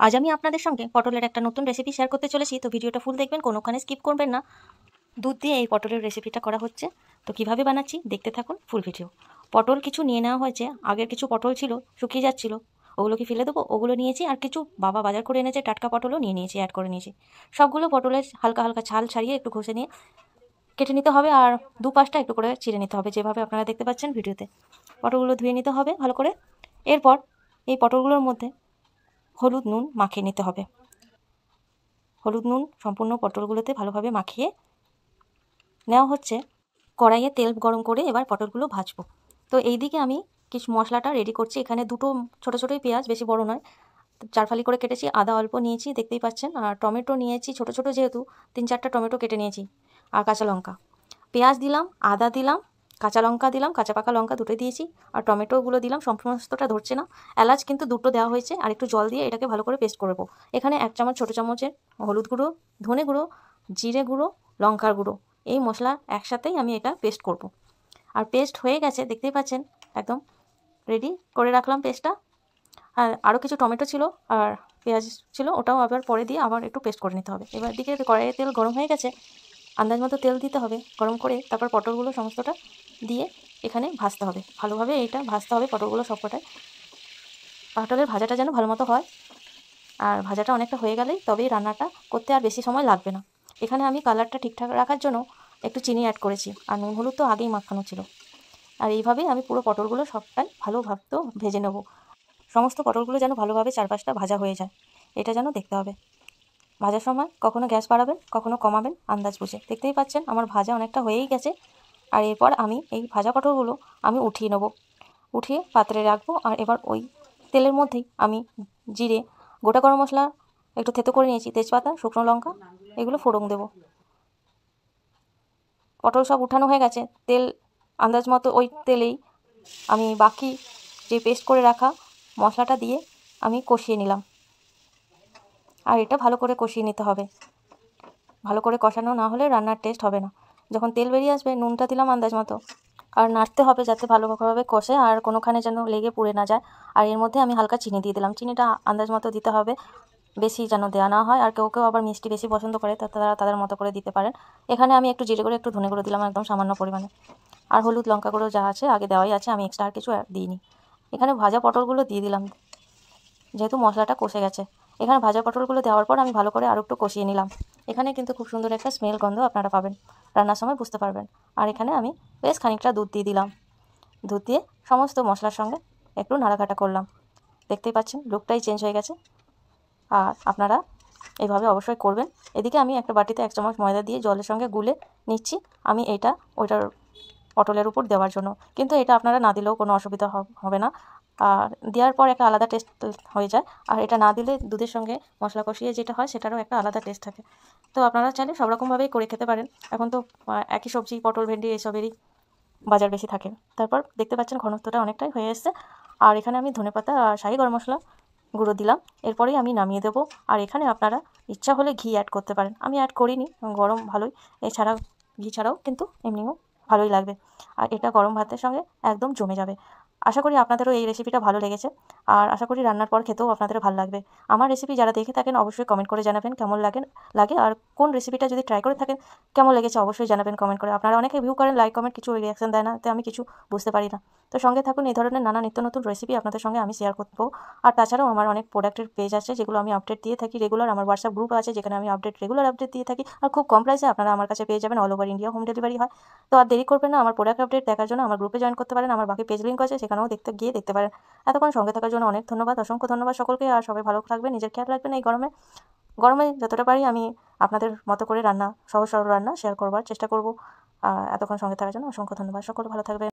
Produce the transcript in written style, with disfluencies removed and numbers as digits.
আজ আমি আপনাদের সঙ্গে পটলের একটা নতুন রেসিপি শেয়ার করতে চলেছি। তো ভিডিওটা ফুল দেখবেন, কোনোখানে স্কিপ করবেন না। দুধ দিয়ে এই পটলের রেসিপিটা করা হচ্ছে। তো কিভাবে বানাচ্ছি দেখতে থাকুন ফুল ভিডিও। পটল কিছু নিয়ে নেওয়া হয়েছে, আগের কিছু পটল ছিল শুকিয়ে যাচ্ছিল, ওগুলো কি ফেলে দেবো, ওগুলো নিয়েছি। আর কিছু বাবা বাজার করে এনেছে টাটকা পটলও নিয়ে নিয়েছি, অ্যাড করে নিয়েছি। সবগুলো পটলের হালকা হালকা ছাল ছাড়িয়ে একটু ঘষে নিয়ে কেটে নিতে হবে, আর দুপাশটা একটু করে চিড়ে নিতে হবে, যেভাবে আপনারা দেখতে পাচ্ছেন ভিডিওতে। পটলগুলো ধুয়ে নিতে হবে ভালো করে। এরপর এই পটলগুলোর মধ্যে হলুদ নুন মাখিয়ে নিতে হবে। হলুদ নুন সম্পূর্ণ পটলগুলোতে ভালোভাবে মাখিয়ে নেওয়া হচ্ছে। কড়াইয়ে তেল গরম করে এবার পটলগুলো ভাজবো। তো এই দিকে আমি কিছু মশলাটা রেডি করছি। এখানে দুটো ছোটো ছোটোই পেঁয়াজ, বেশি বড় নয়, 4 ফালি করে কেটেছি। আদা অল্প নিয়েছি, দেখতেই পাচ্ছেন। আর টমেটো নিয়েছি ছোটো ছোটো, যেহেতু 3-4টা টমেটো কেটে নিয়েছি। আর কাঁচা লঙ্কা, পেঁয়াজ দিলাম, আদা দিলাম, কাঁচা লঙ্কা দিলাম, কাঁচা পাকা লঙ্কা দুটোই দিয়েছি। আর টমেটোগুলো দিলাম, সমস্তটা ধরছে না। এলাচ কিন্তু দুটো দেওয়া হয়েছে। আর একটু জল দিয়ে এটাকে ভালো করে পেস্ট করবো। এখানে 1 চামচ ছোটো চামচের হলুদ গুঁড়ো, ধনে গুঁড়ো, জিরে গুঁড়ো, লঙ্কার গুঁড়ো, এই মশলা একসাথেই আমি এটা পেস্ট করব। আর পেস্ট হয়ে গেছে, দেখতেই পাচ্ছেন, একদম রেডি করে রাখলাম পেস্টটা। আর আরও কিছু টমেটো ছিল আর পেঁয়াজ ছিল, ওটাও আবার পরে দিয়ে আবার একটু পেস্ট করে নিতে হবে। এবার দিকে কড়াইয়ে তেল গরম হয়ে গেছে, আন্দাজ মতো তেল দিতে হবে। গরম করে তারপর পটলগুলো সমস্তটা দিয়ে এখানে ভাজতে হবে ভালোভাবে। এইটা ভাজতে হবে পটলগুলো সবকটায়। পটলের ভাজাটা যেন ভালো মতো হয়। আর ভাজাটা অনেকটা হয়ে গেলেই তবেই রান্নাটা করতে আর বেশি সময় লাগবে না। এখানে আমি কালারটা ঠিকঠাক রাখার জন্য একটু চিনি অ্যাড করেছি, আর নুন হলুদ তো আগেই মাখানো ছিল। আর এইভাবেই আমি পুরো পটলগুলো সবটাই ভালোভাবে ভেজে নেব। সমস্ত পটলগুলো যেন ভালোভাবে চারপাশটা ভাজা হয়ে যায়, এটা যেন দেখতে হবে। ভাজার সময় কখনো গ্যাস বাড়াবেন, কখনো কমাবেন, আন্দাজ বুঝে। দেখতেই পাচ্ছেন আমার ভাজা অনেকটা হয়েই গেছে। আর এরপর আমি এই ভাজা পটলগুলো আমি উঠিয়ে নেব, উঠিয়ে পাত্রে রাখবো। আর এবার ওই তেলের মধ্যেই আমি জিরে, গোটা গরম মশলা একটু থেতো করে নিয়েছি, তেজপাতা, শুকনো লঙ্কা, এগুলো ফোড়ন দেবো। পটল সব উঠানো হয়ে গেছে, তেল আন্দাজ মতো ওই তেলেই আমি বাকি যে পেস্ট করে রাখা মশলাটা দিয়ে আমি কষিয়ে নিলাম। আর এটা ভালো করে কষিয়ে নিতে হবে। ভালো করে কষানো না হলে রান্নার টেস্ট হবে না। যখন তেল বেরিয়ে আসবে নুনটা দিলাম আন্দাজ মতো। আর নাড়তে হবে যাতে ভালোভাবে কষে আর কোনোখানে যেন লেগে পুড়ে না যায়। আর এর মধ্যে আমি হালকা চিনি দিয়ে দিলাম। চিনিটা আন্দাজ মতো দিতে হবে, বেশি যেন দেওয়া না হয়। আর কেউ কেউ আবার মিষ্টি বেশি পছন্দ করে, তারা তাদের মতো করে দিতে পারেন। এখানে আমি একটু জিরে গুঁড়ো, একটু ধনে গুঁড়ো দিলাম, একদম সামান্য পরিমাণে। আর হলুদ লঙ্কা গুঁড়ো যা আছে আগে দেওয়াই আছে, আমি এক্সট্রা আর কিছু দিইনি। এখানে ভাজা পটলগুলো দিয়ে দিলাম, যেহেতু মশলাটা কষে গেছে। এখানে ভাজা পটলগুলো দেওয়ার পর আমি ভালো করে আরও একটু কষিয়ে নিলাম। এখানে কিন্তু খুব সুন্দর একটা স্মেল, গন্ধ আপনারা পাবেন, রান্নার সময় বুঝতে পারবেন। আর এখানে আমি বেশ খানিকটা দুধ দিয়ে দিলাম। দুধ দিয়ে সমস্ত মশলার সঙ্গে একটু নাড়াঘাটা করলাম। দেখতেই পাচ্ছেন লুকটাই চেঞ্জ হয়ে গেছে। আর আপনারা এইভাবে অবশ্যই করবেন। এদিকে আমি একটা বাটিতে 1 চামচ ময়দা দিয়ে জলের সঙ্গে গুলে নিচ্ছি, আমি এইটা ওইটার পটলের উপর দেওয়ার জন্য। কিন্তু এটা আপনারা না দিলেও কোনো অসুবিধা হবে না। আর দেওয়ার পর একটা আলাদা টেস্ট হয়ে যায়। আর এটা না দিলে দুধের সঙ্গে মশলা কষিয়ে যেটা হয় সেটারও একটা আলাদা টেস্ট থাকে। তো আপনারা চাইলে সব রকমভাবেই করে খেতে পারেন। এখন তো একই সবজি, পটল, ভেন্ডি এইসবেরই বাজার বেশি থাকে। তারপর দেখতে পাচ্ছেন ঘনত্বটা অনেকটাই হয়ে এসছে। আর এখানে আমি ধনেপাতা আর শাহি গরম মশলা গুঁড়ো দিলাম। এরপরেই আমি নামিয়ে দেবো। আর এখানে আপনারা ইচ্ছা হলে ঘি অ্যাড করতে পারেন, আমি অ্যাড করিনি, গরম ভালোই। এছাড়া ঘি ছাড়াও কিন্তু এমনিও ভালোই লাগবে। আর এটা গরম ভাতের সঙ্গে একদম জমে যাবে। আশা করি আপনাদেরও এই রেসিপিটা ভালো লেগেছে। আর আশা করি রান্নার পর খেতেও আপনাদের ভালো লাগবে। আমার রেসিপি যারা দেখে থাকেন অবশ্যই কমেন্ট করে জানাবেন কেমন লাগে। আর কোন রেসিপিটা যদি ট্রাই করে থাকেন কেমন লেগেছে অবশ্যই জানাবেন কমেন্ট করে। আপনারা অনেকে ভিউ করেন, লাইক কমেন্ট, কিছু রিয়াকশন দেয় না, তো আমি কিছু বুঝতে পারি না। তো সঙ্গে থাকুন, এই ধরনের নানা নিত্য নতুন রেসিপি আপনাদের সঙ্গে আমি শেয়ার করবো। আর তাছাড়াও আমার অনেক প্রোডাক্টের পেজ আছে যেগুলো আমি আপডেট দিয়ে থাকি রেগুলার। আমার হোয়াটসঅ্যাপ গ্রুপ আছে যেখানে আমি রেগুলার আপডেট দিয়ে থাকি। আর খুব কম প্রাইসে আপনারা আমার কাছে পেয়ে যাবেন, all over India home delivery হয়। তো আর দেরি করবেন না, আমার প্রোডাক্ট আপডেট দেখার জন্য আমার গ্রুপে জয়েন করতে পারেন। আমার বাকি পেজ লিঙ্ক আছে, সেখানেও দেখতে পারেন। এতক্ষণ সঙ্গে থাকার জন্য অনেক ধন্যবাদ, অসংখ্য ধন্যবাদ সকলকে। আর সবাই ভালো থাকবেন, নিজের খেয়াল রাখবেন। এই গরমে যতটা পারি আমি আপনাদের মতো করে রান্না, সহজ সরল রান্না শেয়ার করবার চেষ্টা করব। এতক্ষণ সঙ্গে থাকার জন্য অসংখ্য ধন্যবাদ, সকল ভালো থাকবেন।